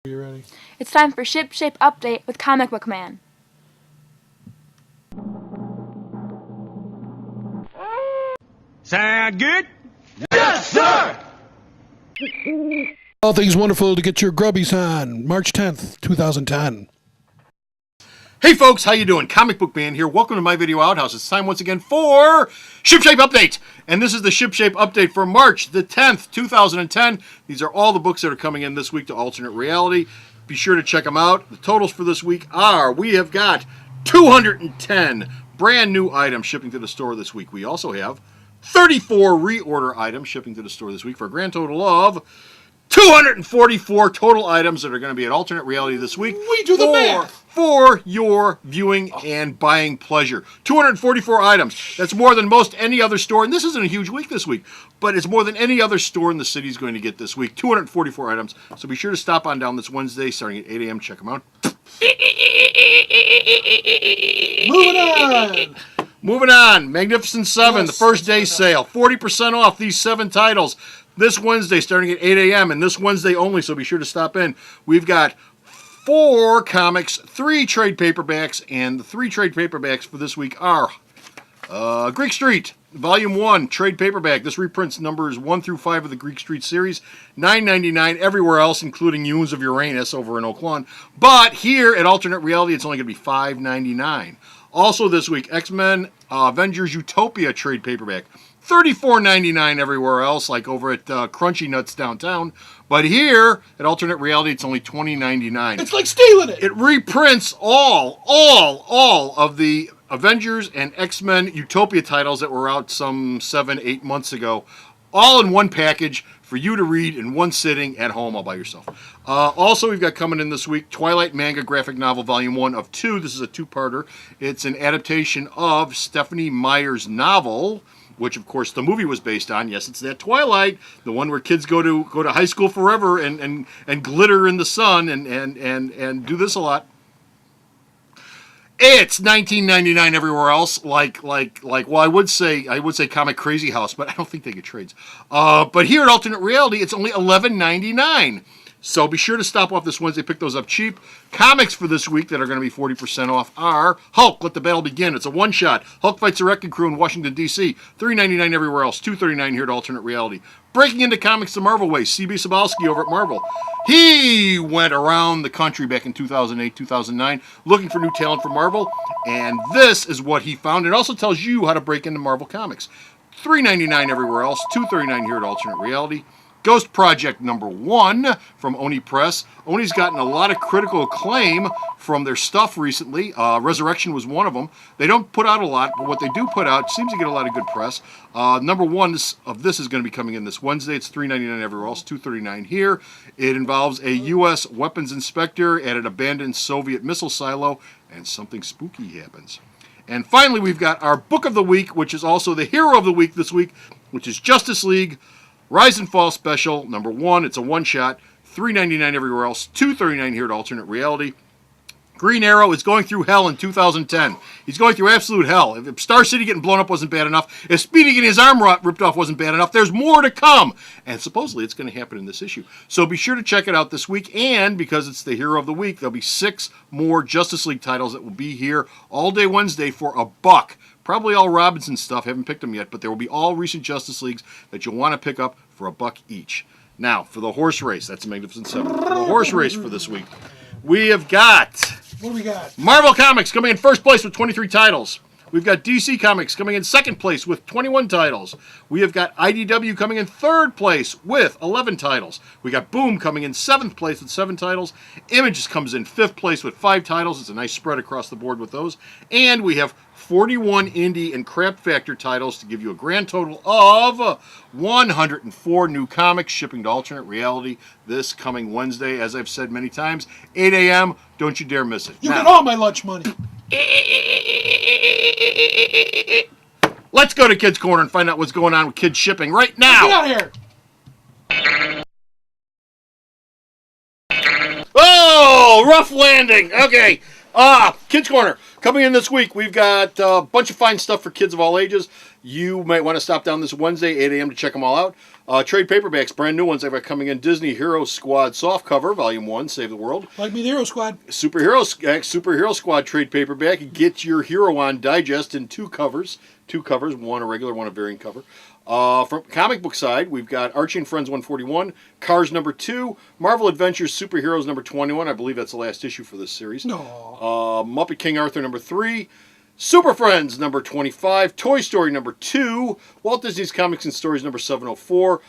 Are you ready? It's time for SHIPSHAPE Update with Comic Book Man. Sound good? Yes, sir! All things wonderful to get your grubbies on March 10th, 2010. Hey folks, how you doing? Comic Book Man here. Welcome to my video outhouse. It's time once again for SHIPSHAPE Update. And this is the SHIPSHAPE Update for March the 10th, 2010. These are all the books that are coming in this week to Alternate Reality. Be sure to check them out. The totals for this week are, we have got 210 brand new items shipping to the store this week. We also have 34 reorder items shipping to the store this week for a grand total of 244 total items that are going to be at Alternate Reality this week. We do the math. For your viewing and buying pleasure. 244 items. That's more than most any other store. And this isn't a huge week this week, but it's more than any other store in the city is going to get this week. 244 items. So be sure to stop on down this Wednesday starting at 8 a.m. Check them out. Moving on. Magnificent 7, the first day sale. 40% off these 7 titles. This Wednesday starting at 8 a.m. and this Wednesday only, so be sure to stop in. We've got 4 comics, 3 trade paperbacks, and the 3 trade paperbacks for this week are Greek Street, Volume 1, trade paperback. This reprints numbers 1 through 5 of the Greek Street series. $9.99 everywhere else, including Moons of Uranus over in Oak Lawn. But here at Alternate Reality, it's only going to be $5.99. Also this week, X-Men Avengers Utopia trade paperback. $34.99 everywhere else, like over at Crunchy Nuts downtown. But here, at Alternate Reality, it's only $20.99. It's like stealing it. It reprints all of the Avengers and X-Men Utopia titles that were out some 7-8 months ago, all in one package for you to read in one sitting at home all by yourself. Also, we've got coming in this week, Twilight Manga Graphic Novel Volume 1 of 2. This is a 2-parter. It's an adaptation of Stephanie Meyer's novel, which of course the movie was based on. Yes, it's that Twilight, the one where kids go to high school forever and glitter in the sun and do this a lot. It's $19.99 everywhere else. Well, I would say Comic Crazy House, but I don't think they get trades. But here at Alternate Reality, it's only $11.99. So be sure to stop off this Wednesday, pick those up cheap. Comics for this week that are going to be 40% off are Hulk, Let the Battle Begin. It's a one-shot. Hulk fights a wrecking crew in Washington, D.C. $3.99 everywhere else. $2.39 here at Alternate Reality. Breaking into comics the Marvel way. C.B. Sobalski over at Marvel. He went around the country back in 2008, 2009, looking for new talent for Marvel. And this is what he found. It also tells you how to break into Marvel Comics. $3.99 everywhere else. $2.39 here at Alternate Reality. Ghost Project #1 from Oni Press. Oni's gotten a lot of critical acclaim from their stuff recently. Resurrection was one of them. They don't put out a lot, but what they do put out seems to get a lot of good press. #1 of this is going to be coming in this Wednesday. It's $3.99 everywhere else, $2.39 here. It involves a U.S. weapons inspector at an abandoned Soviet missile silo, and something spooky happens. And finally, we've got our book of the week, which is also the hero of the week this week, which is Justice League Rise and Fall Special #1. It's a one-shot. $3.99 everywhere else. $2.39 here at Alternate Reality. Green Arrow is going through hell in 2010. He's going through absolute hell. If Star City getting blown up wasn't bad enough, if Speedy getting his arm ripped off wasn't bad enough, there's more to come. And supposedly it's going to happen in this issue. So be sure to check it out this week. And because it's the hero of the week, there'll be 6 more Justice League titles that will be here all day Wednesday for $1. Probably all Robinson stuff. Haven't picked them yet, but there will be all recent Justice Leagues that you'll want to pick up for $1 each. Now, for the horse race, that's a Magnificent 7. For the horse race for this week, we have got... What do we got? Marvel Comics coming in first place with 23 titles. We've got DC Comics coming in second place with 21 titles. We have got IDW coming in third place with 11 titles. We got Boom coming in 7th place with 7 titles. Images comes in 5th place with 5 titles. It's a nice spread across the board with those. And we have 41 indie and crap factor titles to give you a grand total of 104 new comics shipping to Alternate Reality this coming Wednesday. As I've said many times, 8 a.m. Don't you dare miss it. You get all my lunch money. Let's go to Kids Corner and find out what's going on with kids shipping right now. Get out of here. Oh, rough landing. Okay. Kids Corner. Coming in this week, we've got a bunch of fine stuff for kids of all ages. You might want to stop down this Wednesday, 8 a.m. to check them all out. Trade paperbacks, brand new ones. I've got coming in. Disney Hero Squad softcover, Volume 1, Save the World. Like me, the Hero Squad. Superhero Squad trade paperback. Get your hero on digest in two covers, one a regular, one a variant cover. From comic book side, we've got Archie and Friends 141, Cars number 2, Marvel Adventures Superheroes number 21. I believe that's the last issue for this series. No. Muppet King Arthur number 3, Super Friends number 25, Toy Story number 2, Walt Disney's Comics and Stories number 704.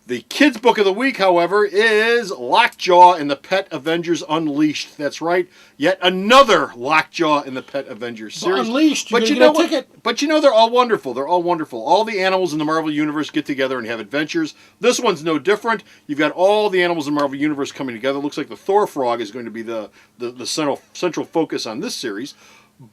The kids' book of the week, however, is Lockjaw and the Pet Avengers Unleashed. That's right, yet another Lockjaw and the Pet Avengers series. Unleashed, but you know get a ticket. But you know they're all wonderful. They're all wonderful. All the animals in the Marvel Universe get together and have adventures. This one's no different. You've got all the animals in the Marvel Universe coming together. Looks like the Thor frog is going to be the central focus on this series.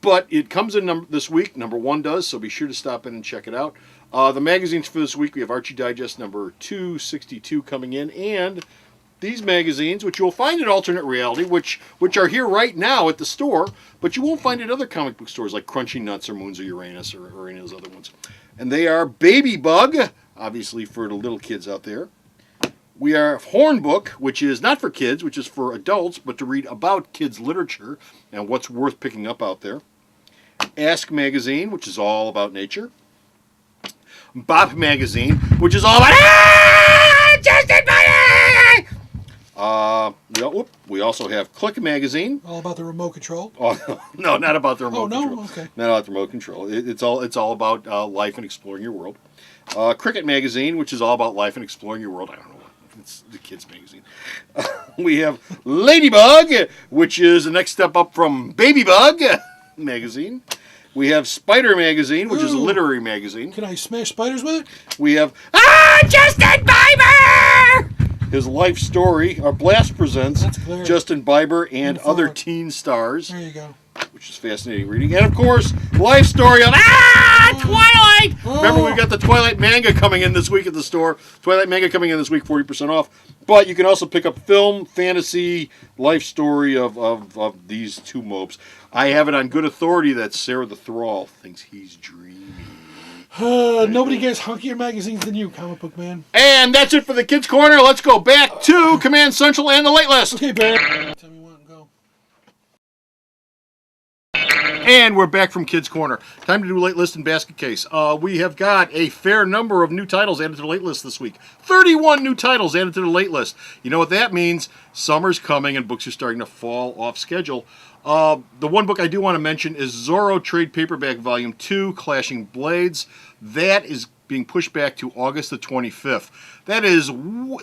But it comes in this week. Number 1 does, so be sure to stop in and check it out. The magazines for this week, we have Archie Digest number 262 coming in, and these magazines, which you'll find at Alternate Reality, which are here right now at the store, but you won't find at other comic book stores like Crunchy Nuts or Moons of Uranus or any of those other ones. And they are Baby Bug, obviously for the little kids out there. We are Horn Book, which is not for kids, which is for adults, but to read about kids' literature and what's worth picking up out there. Ask Magazine, which is all about nature. Bop Magazine, which is all about Justin Biden! We also have Click Magazine. All about the remote control. Oh, no, not about the remote control. Oh, no? Okay. Not about the remote control. It's all about life and exploring your world. Cricket Magazine, which is all about life and exploring your world. I don't know. It's the kids' magazine. We have Ladybug, which is the next step up from Baby Bug magazine. We have Spider Magazine, which is a literary magazine. Can I smash spiders with it? We have Justin Bieber! His life story, our Blast presents Justin Bieber and other teen stars. There you go. Which is fascinating reading. And of course, life story of Twilight! Remember, we've got the Twilight manga coming in this week at the store. Twilight manga coming in this week, 40% off. But you can also pick up film, fantasy, life story of these two mopes. I have it on good authority that Sarah the Thrall thinks he's dreaming. Nobody gets hunkier magazines than you, comic book man. And that's it for the Kids Corner. Let's go back to Command Central and the Late List. Okay, Barry. Tell me when to go. And we're back from Kids Corner. Time to do Late List and Basket Case. We have got a fair number of new titles added to the Late List this week. 31 new titles added to the Late List. You know what that means? Summer's coming and books are starting to fall off schedule. The one book I do want to mention is Zorro Trade Paperback Volume 2, Clashing Blades. That is being pushed back to August the 25th.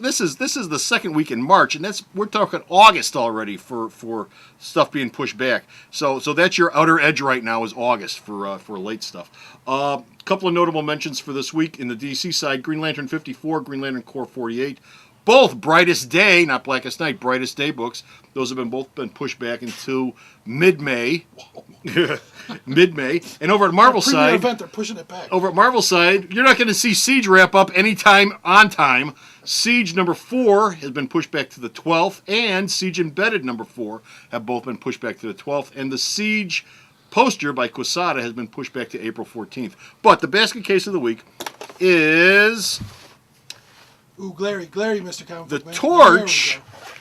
This is the second week in March, and we're talking August already for stuff being pushed back. So that's your outer edge right now is August for late stuff. Couple of notable mentions for this week in the DC side: Green Lantern 54, Green Lantern Corps 48. Both Brightest Day, not Blackest Night, Brightest Day books. Those have both been pushed back into mid-May. Mid-May. And over at Marvel side, event, they're pushing it back. Over at Marvel side, you're not going to see Siege wrap up anytime on time. Siege number 4 has been pushed back to the 12th, and Siege Embedded number 4 have both been pushed back to the 12th, and the Siege poster by Quesada has been pushed back to April 14th. But the basket case of the week is... Ooh, glary, Mr. Comic The Book Man.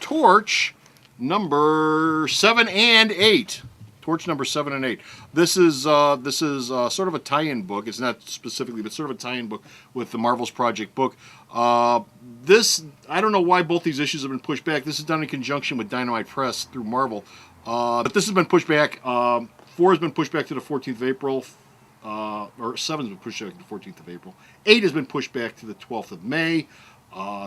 Torch number 7 and 8. Torch number 7 and 8. This is sort of a tie-in book. It's not specifically, but sort of a tie-in book with the Marvel's Project book. I don't know why both these issues have been pushed back. This is done in conjunction with Dynamite Press through Marvel. But this has been pushed back. 4 has been pushed back to the 14th of April. Or 7 has been pushed back to the 14th of April. 8 has been pushed back to the 12th of May.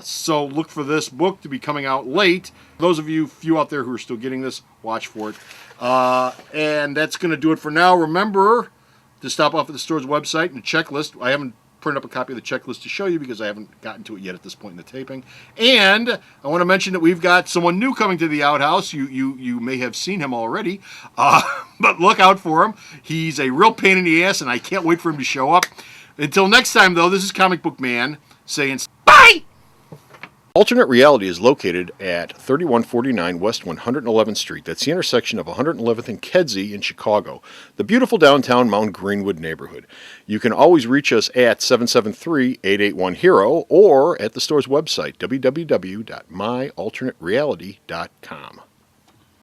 So look for this book to be coming out late. Those of you few out there who are still getting this, watch for it. And that's going to do it for now. Remember to stop off at the store's website and the checklist. I haven't printed up a copy of the checklist to show you because I haven't gotten to it yet at this point in the taping. And I want to mention that we've got someone new coming to the outhouse. You may have seen him already, but look out for him. He's a real pain in the ass, and I can't wait for him to show up. Until next time, though, this is Comic Book Man saying bye! Alternate Reality is located at 3149 West 111th Street. That's the intersection of 111th and Kedzie in Chicago, the beautiful downtown Mount Greenwood neighborhood. You can always reach us at 773-881-HERO or at the store's website, www.myalternatereality.com.